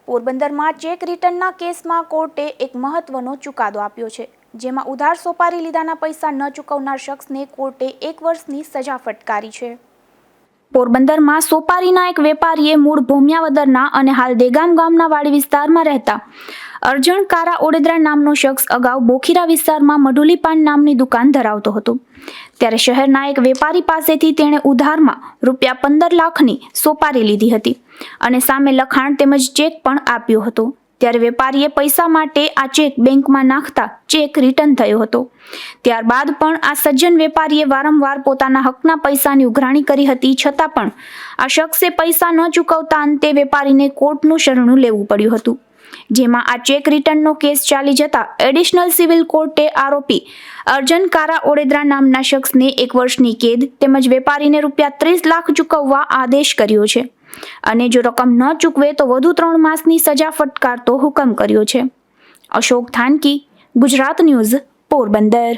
પોરબંદરમાં ચેક રિટર્નના કેસમાં કોર્ટે એક મહત્વનો ચુકાદો આપ્યો છે, જેમાં ઉધાર સોપારી લીધાના પૈસા ન ચૂકવનાર શખ્સને કોર્ટે 1 વર્ષની સજા ફટકારી છે। પોરબંદરમાં સોપારીના એક વેપારીએ મૂળ ભોમિયાવદરના અને હાલ દેગામ ગામના વાડી વિસ્તારમાં રહેતા અર્જણ કારા ઓડેદરા નામનો શખ્સ અગાઉ બોખીરા વિસ્તારમાં મઢુલી પાન નામની દુકાન ધરાવતો હતો। ત્યારે શહેરના એક વેપારી પાસેથી તેણે ઉધારમાં રૂપિયા 15 લાખની સોપારી લીધી હતી અને સામે લખાણ તેમજ ચેક પણ આપ્યો હતો। ત્યારે વેપારીએ પૈસા માટે આ ચેક બેંકમાં નાખતા ચેક રિટર્ન થયો હતો। ત્યારબાદ પણ આ સજ્જન વેપારીએ વારંવાર પોતાના હકના પૈસાની ઉઘરાણી કરી હતી, છતાં પણ આ શખ્સે પૈસા ન ચૂકવતા અંતે વેપારીને કોર્ટનું શરણું લેવું પડ્યું હતું, જેમાં આ ચેક રિટર્નનો કેસ ચાલી જતા એડિશનલ સિવિલ કોર્ટે આરોપી અર્જન કારા ઓડેદરા નામના શખ્સને 1 વર્ષની કેદ તેમજ વેપારીને રૂપિયા 30 લાખ ચૂકવવા આદેશ કર્યો છે અને જો રકમ ન ચૂકવે તો વધુ 3 માસની સજા ફટકારતો હુકમ કર્યો છે। અશોક થાનકી, ગુજરાત ન્યૂઝ, પોરબંદર।